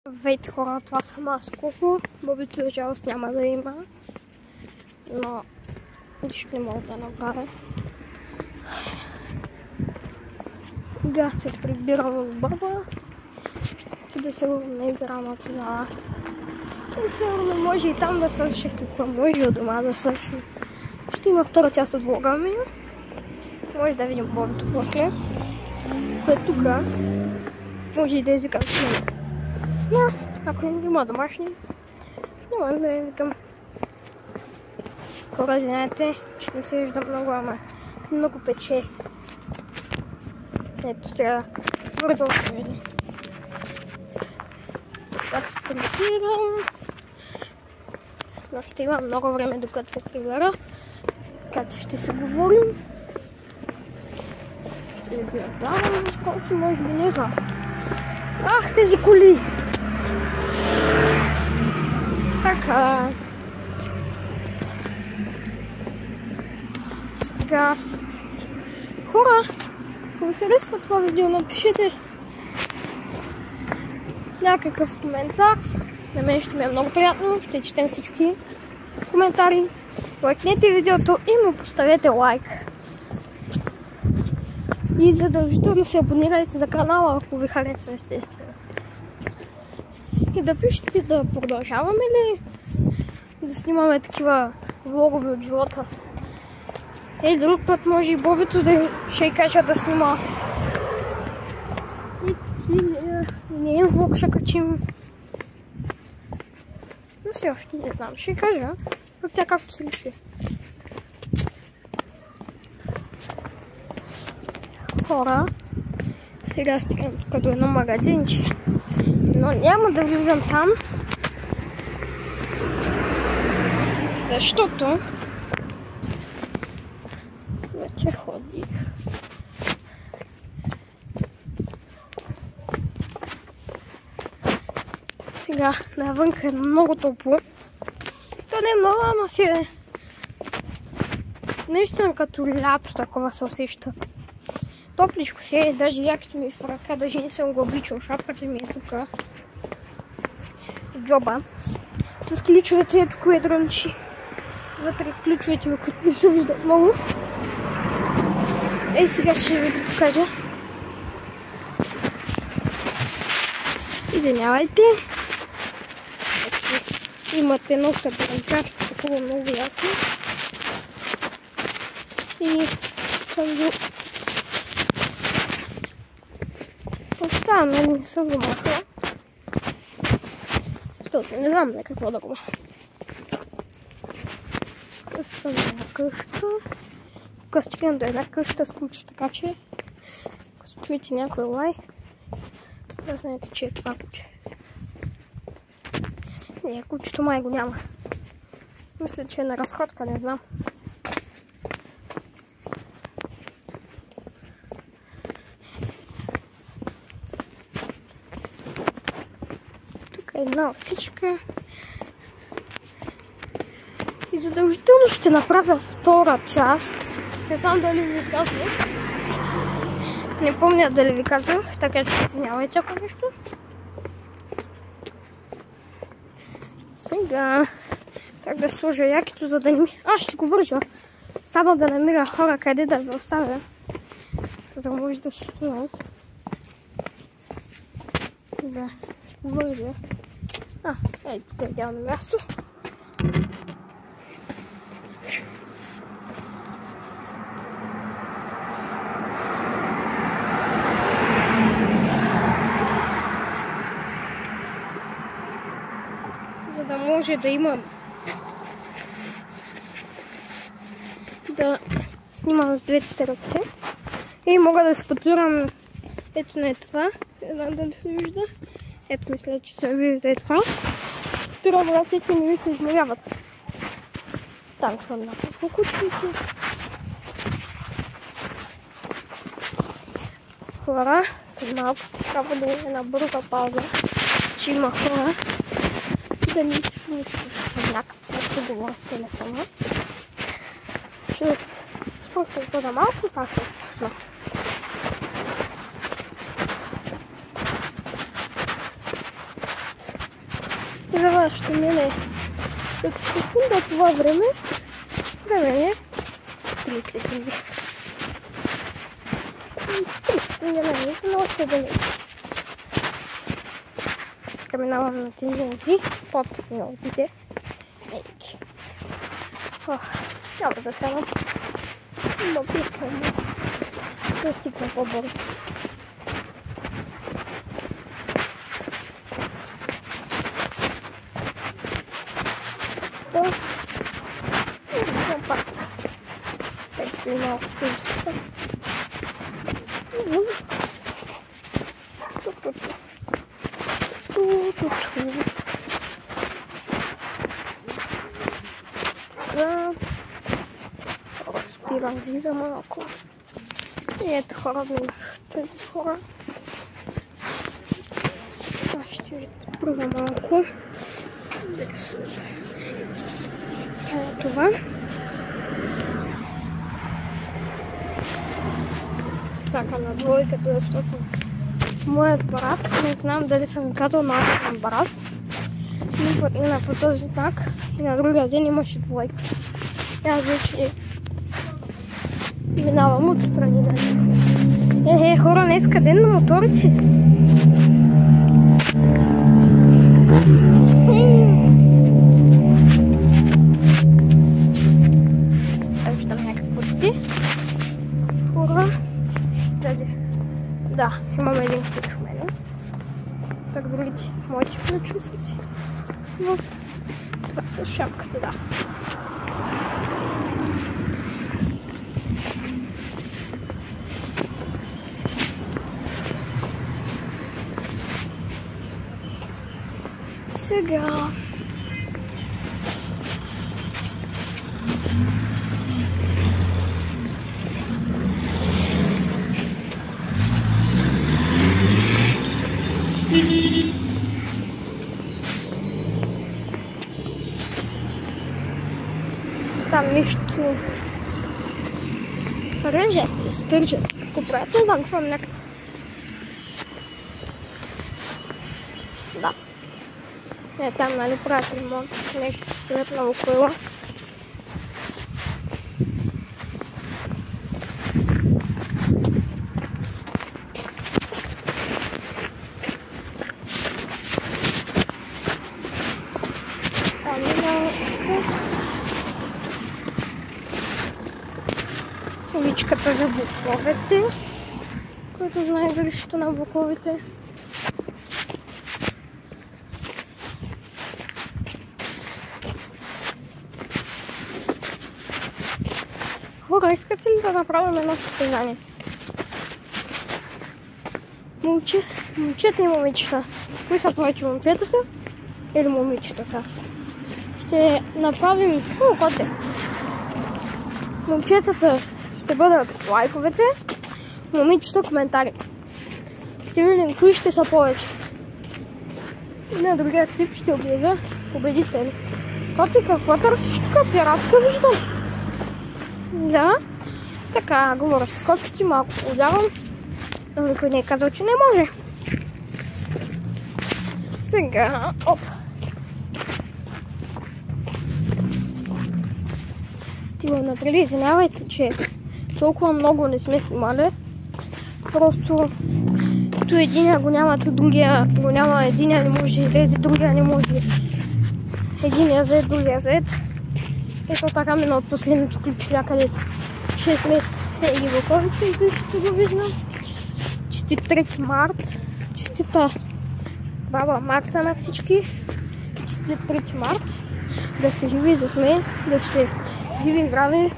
Здравейте хора, това съм аз Куко. Бобито за жалост няма да има, но нищо не мога да направя. Сега се прибирам в Боба. Ще да се върна на игралната зала. И сигурно може и там да свърша какво може от дома да свърши. Ще има втора част от влога ми. Може да видим Бобито после. Което тук може и да извикам снимка. Но ако има домашни, не може да я викам. Хора, знаете, че не се вижда много, ама много пече. Ето сега бързо отведи. Сега се прибирам. Но ще има много време докато се прибера. Така че ще се говорим. Ще ви гледам, колко може би не знам. Ах, тези коли! Така. Сега. Хора, ако ви харесва това видео, напишете някакъв коментар. На мен ще ми е много приятно. Ще четем всички коментари. Лайкнете видеото и му поставете лайк. И задължително се абонирайте за канала, ако ви харесва, естествено. И да пишете да продължаваме ли да снимаме такива влогове от живота. Друг път може и Бобито да ще кажа да снима. И не е влог ще качим. Но все още не знам, ще кажа. Но тя както се реши. Хора, сега стигам тук до едно магазинче, но няма да влизам там, защото вече ходих. Сега навънка е много топло. То не е много, но си е наистина като лято такова се усеща. Топличко си е, даже якито ми в ръка, даже не съм го обличал, шапката ми е тук в джоба. С ключовете ето кое дрънчи. Вътре ключовете ми, които не се виждат много. Сега ще ви покажа. Извинявайте. Имате едно кадранчашко, такова много яко. И съм го оставам, не съм го махала. Защото не знам на какво да го маха. Къста на къща. Тук стигам до една къща с ключ, така че ако чуете някой лай, да знаете, че е това куче. Не, кучето май го няма. Мисля, че е на разходка, не знам. Тук е една отсичка. И задължително ще направя втора част. Не знам дали ви казвах. Не помня дали ви казвах, така че извинявайте ако нещо. Сега, как да сложа якито, за да не ми... ще го вържа. Само да намира хора къде да ви оставя. За да може да се снимам. Да се повържа. Тук е идеално място. За да може да имам да снимам с двете ръце и мога да спотвирам ето на това. Не знам дали се вижда. Ето мисля, че се вижда това. Спирам ръцете и не ми се измеряват. Там ще някакво кучници. Хора, след малко трябва да има една бърза пауза, че има хора. Да не си помислят, че съм някакво нещо говоря с телефона. Ще спускам това за малко и пак ще спусна. за вас ще мине като секунда това време. За мен е 30 секунди. 30 секунди на мен са много ще далеч. Преминавам на тенденции под миналите мейки. Няма да сядам. Но бихам да стигна по-бързо. Пак. Так си малко ще изпитам. Спирам ви за малко. И ето хора минах тези хора. Това ще ви спра за малко. Това. Стака на двойката, защото моят брат, не знам дали съм ви казал на брат, но по този знак и на другия ден имаше двойка. Аз вече минавам отстрани. Хора, днеска ден на моторите. Виждам някакво дете. Хора. Да, имам един ключ в мене. Так другите моите ключи са си. Но това с шапката, да. Сега там нищо режат или стържат. Какво правят? Не знам, чувам някакво. Да. Там, нали, правят ремонт, нещо стоят на около. Уличката за буковете, който знае грешето на буковете. Хора, искате ли да направим едно състезание? Момчета и момичета. Кои са повече, момчетата или момичетата? Ще направим... Момчетата ще бъдат лайковете, момичета коментарите. Ще видим кои ще са повече. И на другия клип ще обявя победители. Коти, какво търсиш тук? Пиратка виждам. Да, така, говоря с котките, малко подявам, но никой не е казал, че не може. Сега, оп. Стига напред, извинявайте, че толкова много не сме снимали. Просто то единия го няма, то другия го няма, единия не може да излезе, другия не може. Единия зает, другия зает. Ето така мина от последното ключ някъде 6 месеца. Ги буковица и ще го виждам. Честит 3 март. Честита баба Марта на всички. Честит 3 март. Да сте живи за сме, да сте живи и здрави.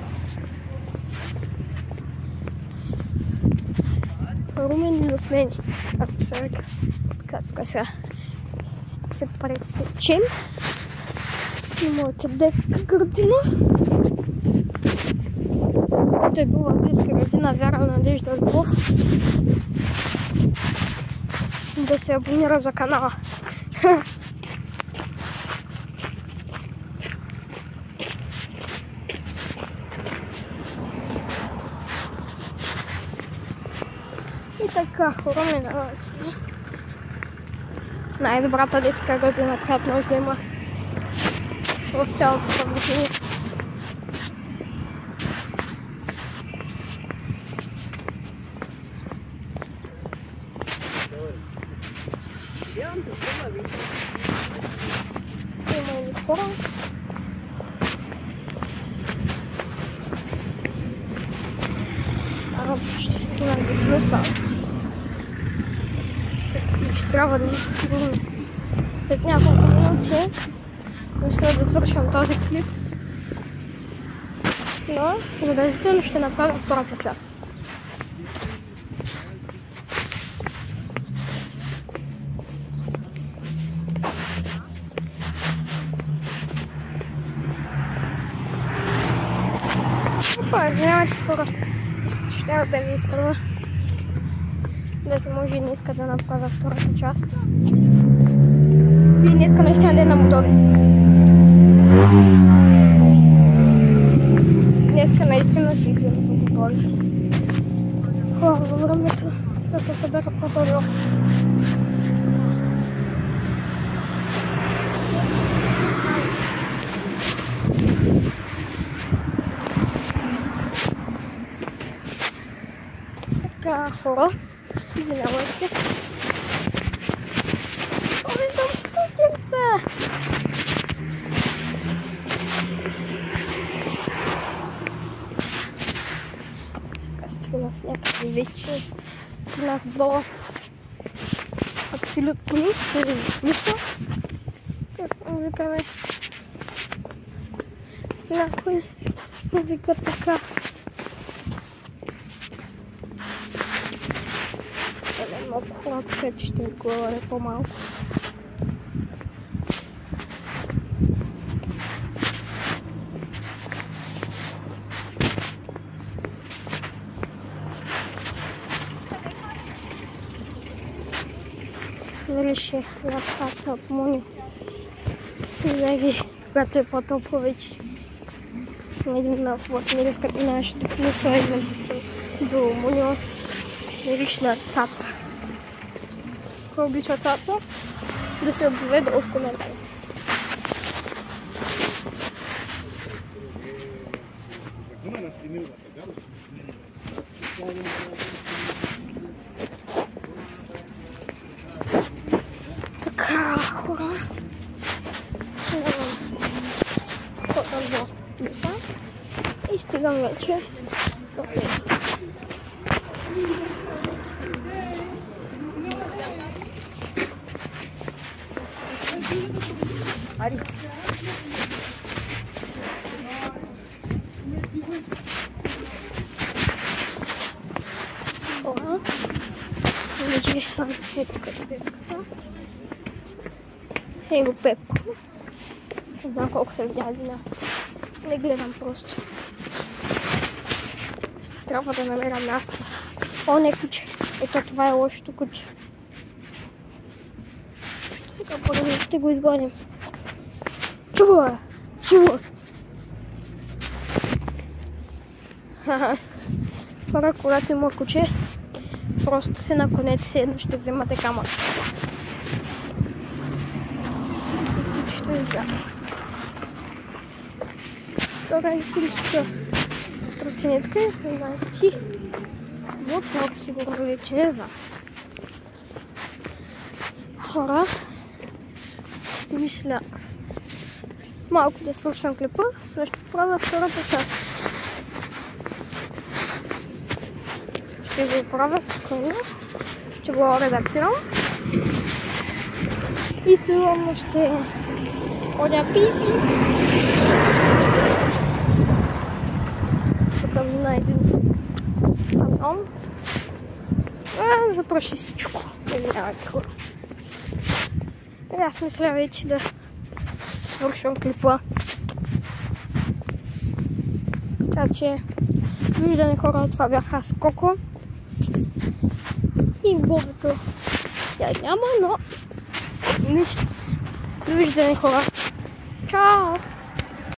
Румени за смени, както се река. Така сега се пресечем. Моята детска градина, който е бил в детска градина Вяра, Надежда, Любов, да се абонира за канала. И така, хора, минава сега най-добрата детска градина, която може да има в цялото съвършение. Има и хора. Ще стигна до плюса. Ще трябва да сигурно след няколко минути мисля да свършвам този клип. Но задължително ще направя втората част. Извинявайте хора, ще да ви изтрува. Дето може и днеска да направя втората част. И днеска наистина ден на мотори. Днеска наистина си гледам за моторите. Хора, във времето да се съберат мотори. Така, хора, извинявайте. Виждам птиченца! Сега стигнах с някакви вече. Стигнах до абсолютно нищо. Как му викаме? Някой му вика така. Малко хора, така че ще ми говоря по-малко. Дали ще разсаца от Муньо. Винаги, когато е по-топло вече. Идем на властмирис, като минаваш до плюса, идем до Муньо. Лична цаца. Кой обича цаца? Да се отзове долу в коментарите. Така, хора. Ходам до плюса и стигам вече до плюса. Ари. Хора. Вече съм тук с детската. Ей го Пепко. Не знам колко се видя зина. Не гледам просто. Трябва да намеря място. О, не куче. Ето това е лошото куче. Сега първо ще го изгоним. Чува! Чува! Хора, когато има куче, просто се наклонете се едно, ще вземате камък. Кучето изгледа. Втора историческа тротинетка е 17. Вот много сигурно вече не знам. Хора, мисля малко да свършвам клипа, но ще правя втората част. Ще го правя спокойно, ще го редакцирам и сигурно ще ходя пи-пи. Тук на един патрон. Запраши всичко. Извинявайте хора. Аз мисля вече да свършвам клипа. Така че, виждане хора, това бях аз Коко. И Бобото я няма, но нищо. Виждане хора. Чао!